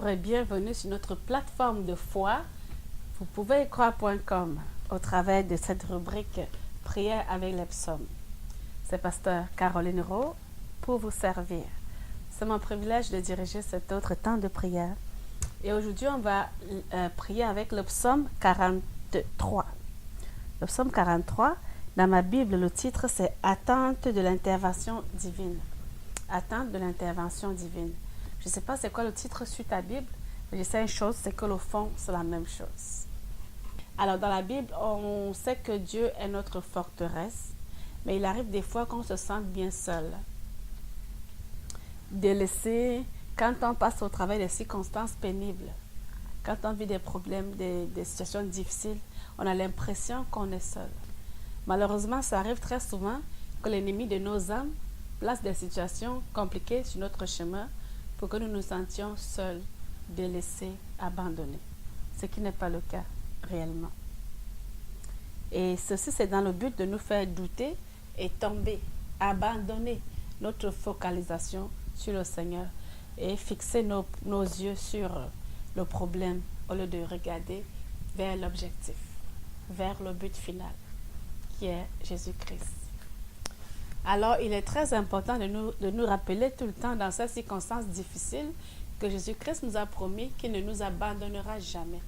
Bonjour et bienvenue sur notre plateforme de foi. Vous pouvez y croire.com au travers de cette rubrique Prière avec les psaumes. C'est Pasteur Caroline Rowe pour vous servir. C'est mon privilège de diriger cet autre temps de prière. Et aujourd'hui, on va prier avec le psaume 43. Le psaume 43, dans ma Bible, le titre c'est « Attente de l'intervention divine ». Attente de l'intervention divine. Je ne sais pas c'est quoi le titre sur ta Bible, mais je sais une chose, c'est que le fond, c'est la même chose. Alors, dans la Bible, on sait que Dieu est notre forteresse, mais il arrive des fois qu'on se sente bien seul. Délaissé, quand on passe au travail des circonstances pénibles, quand on vit des problèmes, des situations difficiles, on a l'impression qu'on est seul. Malheureusement, ça arrive très souvent que l'ennemi de nos âmes place des situations compliquées sur notre chemin pour que nous nous sentions seuls, délaissés, abandonnés. Ce qui n'est pas le cas réellement. Et ceci, c'est dans le but de nous faire douter et tomber, abandonner notre focalisation sur le Seigneur et fixer nos yeux sur le problème au lieu de regarder vers l'objectif, vers le but final, qui est Jésus-Christ. Alors, il est très important de nous rappeler tout le temps dans ces circonstances difficiles que Jésus-Christ nous a promis qu'il ne nous abandonnera jamais.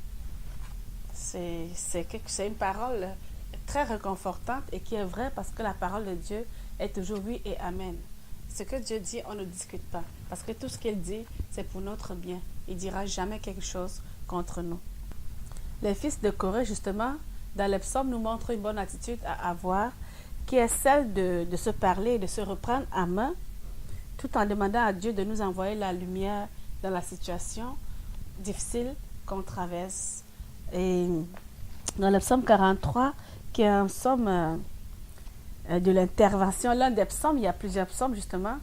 C'est une parole très réconfortante et qui est vraie parce que la parole de Dieu est toujours oui et amen. Ce que Dieu dit, on ne discute pas parce que tout ce qu'il dit, c'est pour notre bien. Il ne dira jamais quelque chose contre nous. Les fils de Corée, justement, dans les psaumes, nous montrent une bonne attitude à avoir qui est celle de se parler et de se reprendre à main, tout en demandant à Dieu de nous envoyer la lumière dans la situation difficile qu'on traverse. Et dans le psaume 43, qui est un psaume de l'intervention, l'un des psaumes, il y a plusieurs psaumes justement,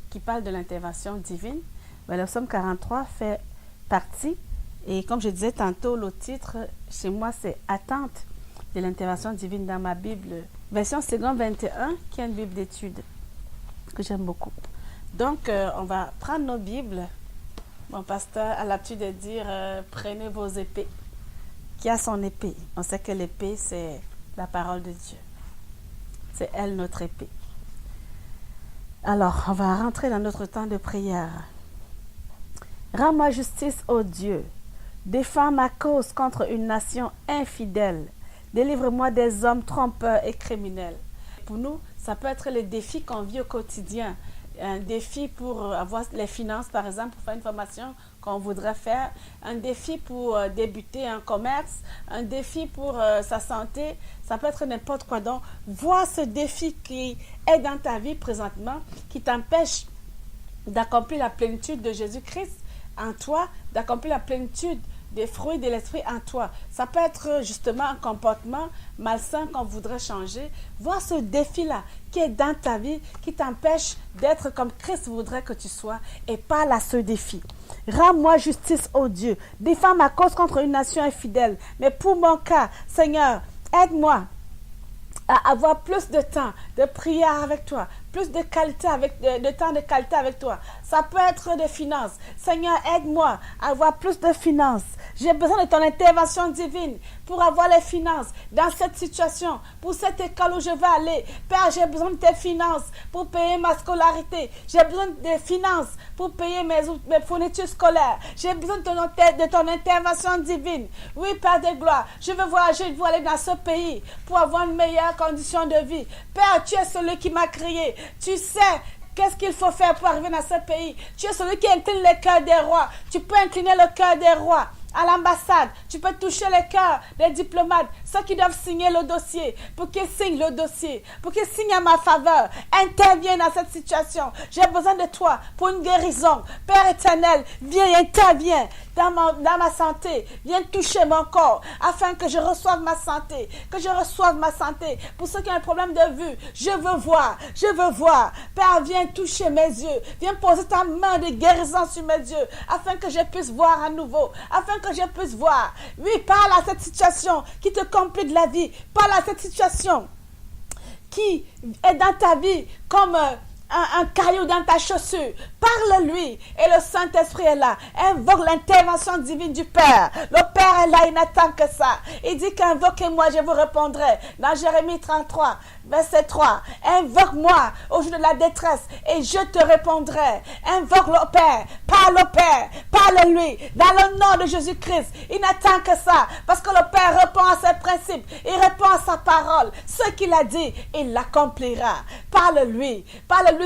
qui parlent de l'intervention divine, mais le psaume 43 fait partie, et comme je disais tantôt, le titre, chez moi, c'est « Attente de l'intervention divine » dans ma Bible, version Second 21, qui est une Bible d'études que j'aime beaucoup. Donc, on va prendre nos Bibles. Mon pasteur a l'habitude de dire prenez vos épées. Qui a son épée? On sait que l'épée, c'est la parole de Dieu. C'est elle notre épée. Alors, on va rentrer dans notre temps de prière. Rends-moi justice, ô Dieu. Défends ma cause contre une nation infidèle. Délivre-moi des hommes trompeurs et criminels. Pour nous, ça peut être les défis qu'on vit au quotidien. Un défi pour avoir les finances, par exemple, pour faire une formation qu'on voudrait faire. Un défi pour débuter un commerce. Un défi pour sa santé. Ça peut être n'importe quoi. Donc, vois ce défi qui est dans ta vie présentement, qui t'empêche d'accomplir la plénitude de Jésus-Christ en toi, d'accomplir la plénitude des fruits de l'esprit en toi. Ça peut être justement un comportement malsain qu'on voudrait changer. Vois ce défi-là qui est dans ta vie, qui t'empêche d'être comme Christ voudrait que tu sois et parle à ce défi. Rends-moi justice, ô Dieu. Défends ma cause contre une nation infidèle. Mais pour mon cas, Seigneur, aide-moi à avoir plus de temps de prière avec toi, plus de qualité de temps de qualité avec toi. Ça peut être des finances. Seigneur, aide-moi à avoir plus de finances. J'ai besoin de ton intervention divine pour avoir les finances dans cette situation, pour cette école où je vais aller. Père, j'ai besoin de tes finances pour payer ma scolarité. J'ai besoin de finances pour payer mes fournitures scolaires. J'ai besoin de ton intervention divine. Oui, Père de gloire, je veux voyager, je veux aller dans ce pays pour avoir une meilleure condition de vie. Père, tu es celui qui m'a créé. Tu sais qu'est-ce qu'il faut faire pour arriver dans ce pays. Tu es celui qui incline le cœur des rois. Tu peux incliner le cœur des rois. À l'ambassade, tu peux toucher les cœurs des diplomates, ceux qui doivent signer le dossier, pour qu'ils signent le dossier, pour qu'ils signent à ma faveur. Interviens dans cette situation. J'ai besoin de toi pour une guérison. Père éternel, viens, interviens dans ma santé. Viens toucher mon corps afin que je reçoive ma santé. Que je reçoive ma santé. Pour ceux qui ont un problème de vue, je veux voir. Je veux voir. Père, viens toucher mes yeux. Viens poser ta main de guérison sur mes yeux afin que je puisse voir à nouveau. Afin que je puisse voir. Oui, parle à cette situation qui te complique la vie. Parle à cette situation qui est dans ta vie comme un caillou dans ta chaussure. Parle-lui et le Saint-Esprit est là. Invoque l'intervention divine du Père. Le Père est là, il n'attend que ça. Il dit qu'invoquez-moi, je vous répondrai. Dans Jérémie 33, verset 3. Invoque-moi au jour de la détresse et je te répondrai. Invoque le Père, parle au Père, parle-lui. Dans le nom de Jésus-Christ, il n'attend que ça. Parce que le Père répond à ses principes, il répond à sa parole. Ce qu'il a dit, il l'accomplira. Parle-lui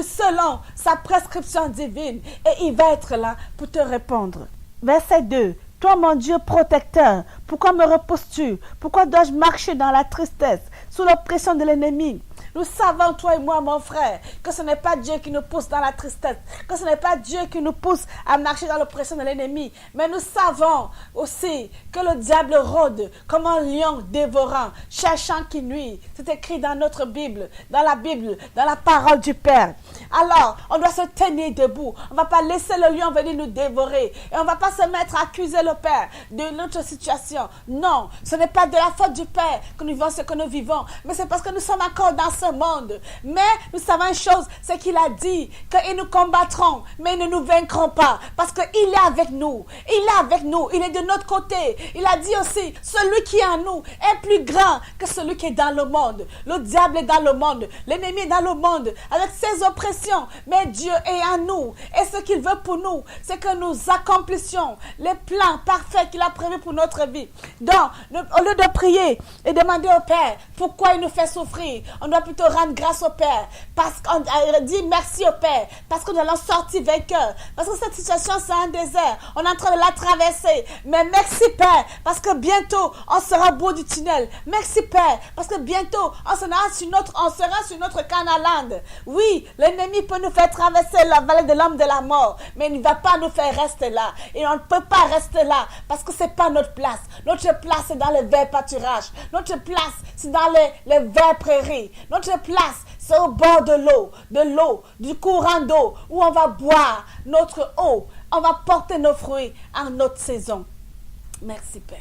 selon sa prescription divine et il va être là pour te répondre. Verset 2. Toi, mon Dieu protecteur, pourquoi me repousses-tu? Pourquoi dois-je marcher dans la tristesse, sous l'oppression de l'ennemi? Nous savons, toi et moi, mon frère, que ce n'est pas Dieu qui nous pousse dans la tristesse, que ce n'est pas Dieu qui nous pousse à marcher dans l'oppression de l'ennemi. Mais nous savons aussi que le diable rôde comme un lion dévorant, cherchant qui nuit. C'est écrit dans notre Bible, dans la parole du Père. Alors, on doit se tenir debout. On ne va pas laisser le lion venir nous dévorer. Et on ne va pas se mettre à accuser le Père de notre situation. Non, ce n'est pas de la faute du Père que nous vivons ce que nous vivons, mais c'est parce que nous sommes encore dans ce monde. Mais nous savons une chose, c'est qu'il a dit qu'ils nous combattront, mais ils ne nous vaincront pas, parce qu'il est avec nous. Il est avec nous, il est de notre côté. Il a dit aussi, celui qui est en nous est plus grand que celui qui est dans le monde. Le diable est dans le monde, l'ennemi est dans le monde, avec ses oppressions, mais Dieu est en nous. Et ce qu'il veut pour nous, c'est que nous accomplissions les plans parfaits qu'il a prévus pour notre vie. Donc, au lieu de prier et demander au Père pourquoi il nous fait souffrir, on doit plutôt rendre grâce au Père, parce qu'on dit merci au Père, parce que nous allons sortir vainqueurs, parce que cette situation c'est un désert, on est en train de la traverser, mais merci Père, parce que bientôt on sera au bout du tunnel. Merci Père, parce que bientôt on sera sur notre Canaland. Oui, l'ennemi peut nous faire traverser la vallée de l'homme de la mort, mais il ne va pas nous faire rester là, et on ne peut pas rester là, parce que c'est pas notre place. Notre place c'est dans les verts pâturages, notre place c'est dans les verts prairies, notre place c'est au bord de l'eau, du courant d'eau, où on va boire notre eau, on va porter nos fruits en notre saison. Merci Père.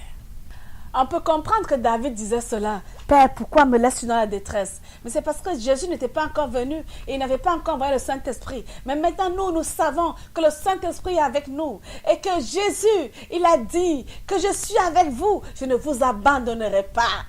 On peut comprendre que David disait cela. Père, pourquoi me laisses-tu dans la détresse? Mais c'est parce que Jésus n'était pas encore venu et il n'avait pas encore envoyé le Saint-Esprit. Mais maintenant, nous savons que le Saint-Esprit est avec nous et que Jésus, il a dit que je suis avec vous, je ne vous abandonnerai pas.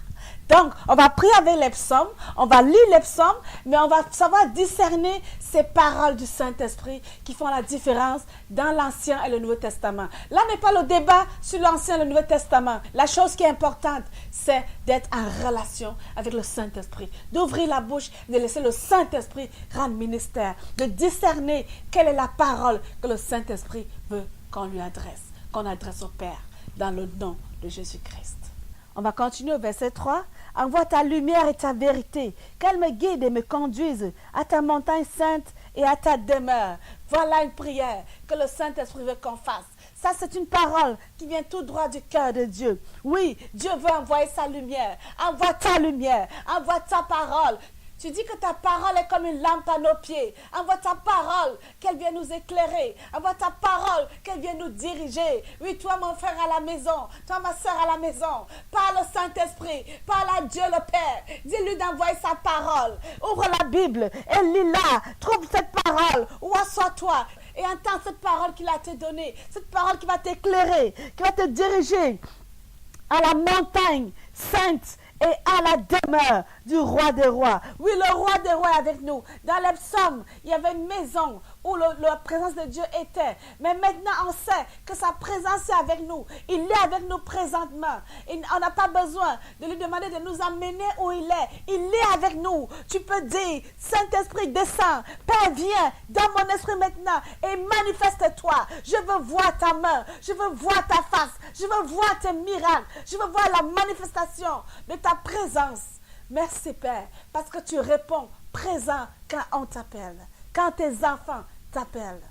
Donc, on va prier avec les psaumes, on va lire les psaumes, mais on va savoir discerner ces paroles du Saint-Esprit qui font la différence dans l'Ancien et le Nouveau Testament. Là n'est pas le débat sur l'Ancien et le Nouveau Testament. La chose qui est importante, c'est d'être en relation avec le Saint-Esprit, d'ouvrir la bouche, de laisser le Saint-Esprit rendre ministère, de discerner quelle est la parole que le Saint-Esprit veut qu'on lui adresse, qu'on adresse au Père, dans le nom de Jésus-Christ. On va continuer au verset 3. Envoie ta lumière et ta vérité, qu'elle me guide et me conduise à ta montagne sainte et à ta demeure. Voilà une prière que le Saint-Esprit veut qu'on fasse. Ça, c'est une parole qui vient tout droit du cœur de Dieu. Oui, Dieu veut envoyer sa lumière. Envoie ta lumière, envoie ta parole. Tu dis que ta parole est comme une lampe à nos pieds. Envoie ta parole, qu'elle vienne nous éclairer. Envoie ta parole, qu'elle vienne nous diriger. Oui, toi, mon frère à la maison. Toi, ma soeur à la maison. Parle au Saint-Esprit. Parle à Dieu le Père. Dis-lui d'envoyer sa parole. Ouvre la Bible et lis-la. Trouve cette parole. Ou assois-toi et entends cette parole qu'il a te donnée. Cette parole qui va t'éclairer, qui va te diriger à la montagne sainte et à la demeure du roi des rois. Oui, le roi des rois est avec nous. Dans les psaumes, il y avait une maison où la présence de Dieu était. Mais maintenant, on sait que sa présence est avec nous. Il est avec nous présentement. On n'a pas besoin de lui demander de nous emmener où il est. Il est avec nous. Tu peux dire, Saint-Esprit, descends. Père, viens dans mon esprit maintenant et manifeste-toi. Je veux voir ta main. Je veux voir ta face. Je veux voir tes miracles. Je veux voir la manifestation de ta présence. Merci Père, parce que tu réponds présent quand on t'appelle, quand tes enfants t'appellent.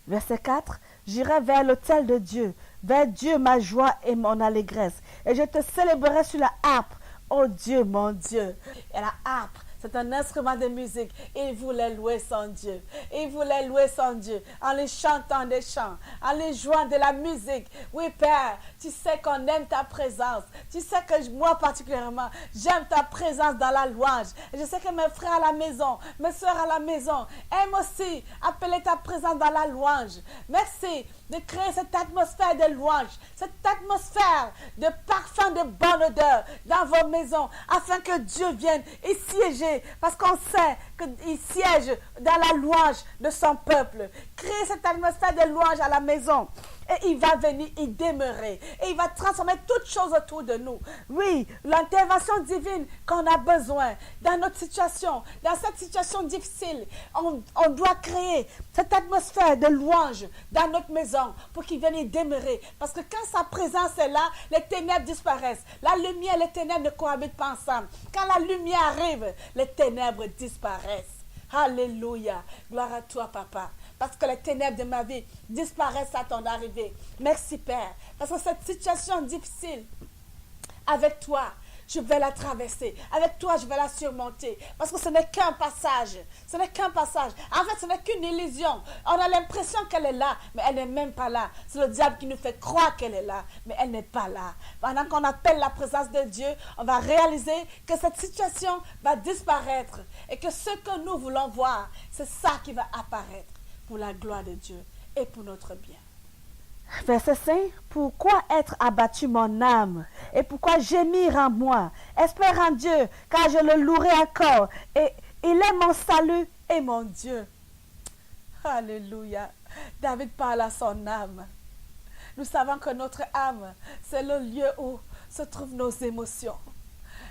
Verset 4, j'irai vers l'autel de Dieu, vers Dieu ma joie et mon allégresse, et je te célébrerai sur la harpe, ô Dieu mon Dieu. Et la harpe, C'est un instrument de musique. Il voulait louer son Dieu. Il voulait louer son Dieu en lui chantant des chants, en lui jouant de la musique. Oui, Père, tu sais qu'on aime ta présence. Tu sais que moi particulièrement, j'aime ta présence dans la louange. Et je sais que mes frères à la maison, mes soeurs à la maison aiment aussi appeler ta présence dans la louange. Merci de créer cette atmosphère de louange, cette atmosphère de parfum de bonne odeur dans vos maisons, afin que Dieu vienne y siéger, parce qu'on sait qu'il siège dans la louange de son peuple. Créer cette atmosphère de louange à la maison. Et il va venir y demeurer. Et il va transformer toutes choses autour de nous. Oui, l'intervention divine qu'on a besoin dans notre situation, dans cette situation difficile, on doit créer cette atmosphère de louange dans notre maison pour qu'il vienne y demeurer. Parce que quand sa présence est là, les ténèbres disparaissent. La lumière et les ténèbres ne cohabitent pas ensemble. Quand la lumière arrive, les ténèbres disparaissent. Alléluia. Gloire à toi, Papa. Parce que les ténèbres de ma vie disparaissent à ton arrivée. Merci, Père. Parce que cette situation difficile, avec toi, je vais la traverser. Avec toi, je vais la surmonter. Parce que ce n'est qu'un passage. Ce n'est qu'un passage. En fait, ce n'est qu'une illusion. On a l'impression qu'elle est là, mais elle n'est même pas là. C'est le diable qui nous fait croire qu'elle est là, mais elle n'est pas là. Pendant qu'on appelle la présence de Dieu, on va réaliser que cette situation va disparaître. Et que ce que nous voulons voir, c'est ça qui va apparaître pour la gloire de Dieu et pour notre bien. Verset 5. Pourquoi être abattu mon âme et pourquoi gémir en moi? Espère en Dieu, car je le louerai encore. Et il est mon salut et mon Dieu. Alléluia. David parle à son âme. Nous savons que notre âme, c'est le lieu où se trouvent nos émotions.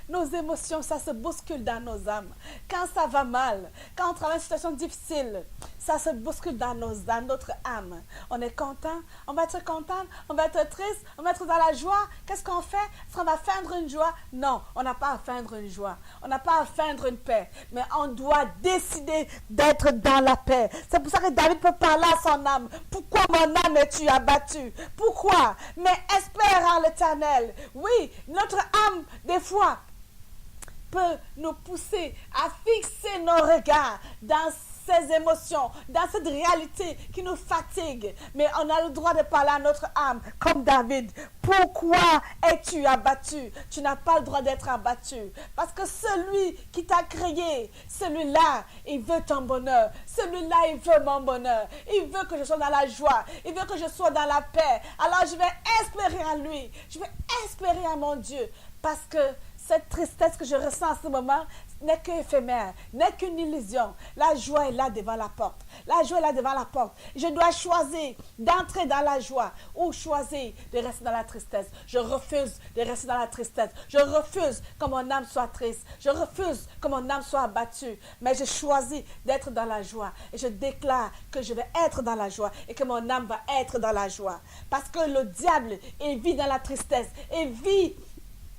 Nos émotions, ça se bouscule dans nos âmes. Quand ça va mal, quand on traverse une situation difficile, ça se bouscule dans notre âme. On est content, on va être content, on va être triste, on va être dans la joie. Qu'est-ce qu'on fait? Est-ce qu'on va feindre une joie? Non, on n'a pas à feindre une joie. On n'a pas à feindre une paix. Mais on doit décider d'être dans la paix. C'est pour ça que David peut parler à son âme. Pourquoi mon âme es-tu abattue? Pourquoi? Mais espère en l'Éternel. Oui, notre âme, des fois, peut nous pousser à fixer nos regards dans ces émotions, dans cette réalité qui nous fatigue. Mais on a le droit de parler à notre âme, comme David. Pourquoi es-tu abattu? Tu n'as pas le droit d'être abattu. Parce que celui qui t'a créé, celui-là, il veut ton bonheur. Celui-là, il veut mon bonheur. Il veut que je sois dans la joie. Il veut que je sois dans la paix. Alors je vais espérer en lui. Je vais espérer en mon Dieu. Parce que cette tristesse que je ressens en ce moment n'est qu'éphémère, n'est qu'une illusion. La joie est là devant la porte. La joie est là devant la porte. Je dois choisir d'entrer dans la joie ou choisir de rester dans la tristesse. Je refuse de rester dans la tristesse. Je refuse que mon âme soit triste. Je refuse que mon âme soit abattue. Mais je choisis d'être dans la joie. Et je déclare que je vais être dans la joie et que mon âme va être dans la joie. Parce que le diable, il vit dans la tristesse. Il vit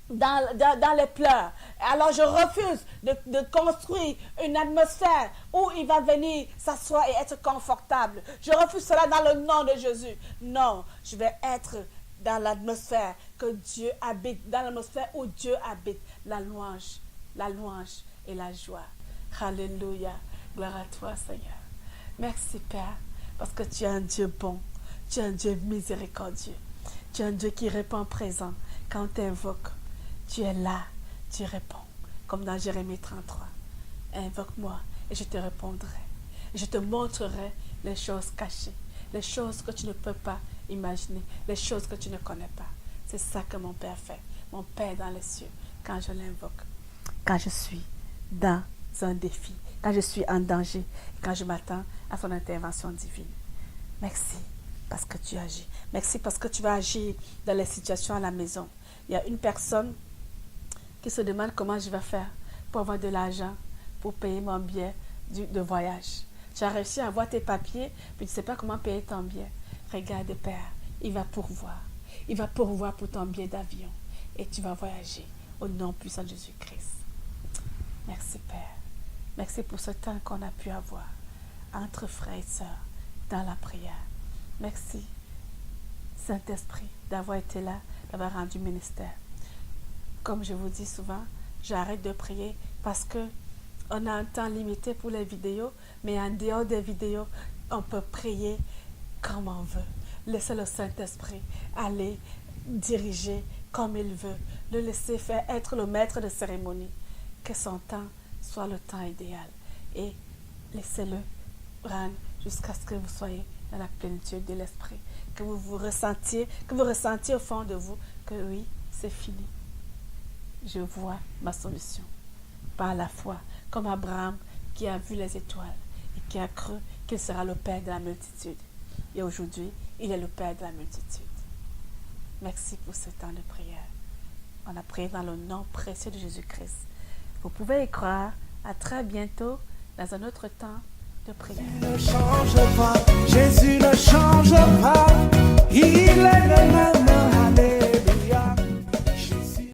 dans les pleurs. Alors je refuse de construire une atmosphère où il va venir s'asseoir et être confortable. Je refuse cela dans le nom de Jésus. Non, je vais être dans l'atmosphère que Dieu habite, dans l'atmosphère où Dieu habite. La louange et la joie. Alléluia. Gloire à toi, Seigneur. Merci, Père, parce que tu es un Dieu bon. Tu es un Dieu miséricordieux. Tu es un Dieu qui répond présent quand on t'invoque. Tu es là, tu réponds, comme dans Jérémie 33. Invoque-moi et je te répondrai. Et je te montrerai les choses cachées, les choses que tu ne peux pas imaginer, les choses que tu ne connais pas. C'est ça que mon Père fait, mon Père dans les cieux, quand je l'invoque, quand je suis dans un défi, quand je suis en danger, quand je m'attends à son intervention divine. Merci parce que tu agis. Merci parce que tu vas agir dans les situations à la maison. Il y a une personne qui se demande comment je vais faire pour avoir de l'argent, pour payer mon billet de voyage. Tu as réussi à avoir tes papiers, mais tu ne sais pas comment payer ton billet. Regarde, Père, il va pourvoir. Il va pourvoir pour ton billet d'avion. Et tu vas voyager au nom puissant de Jésus-Christ. Merci, Père. Merci pour ce temps qu'on a pu avoir entre frères et sœurs dans la prière. Merci, Saint-Esprit, d'avoir été là, d'avoir rendu ministère. Comme je vous dis souvent, j'arrête de prier parce que On a un temps limité pour les vidéos, mais en dehors des vidéos, on peut prier comme on veut. Laissez le Saint-Esprit aller diriger comme il veut. Le laisser faire être le maître de cérémonie. Que son temps soit le temps idéal. Et laissez-le rendre jusqu'à ce que vous soyez dans la plénitude de l'Esprit. Que vous ressentiez au fond de vous que oui, c'est fini. Je vois ma solution. Par la foi, comme Abraham qui a vu les étoiles et qui a cru qu'il sera le Père de la multitude. Et aujourd'hui, il est le Père de la multitude. Merci pour ce temps de prière. On a prié dans le nom précieux de Jésus-Christ. Vous pouvez y croire. À très bientôt dans un autre temps de prière. Jésus ne change pas, Jésus ne change pas, il est le même.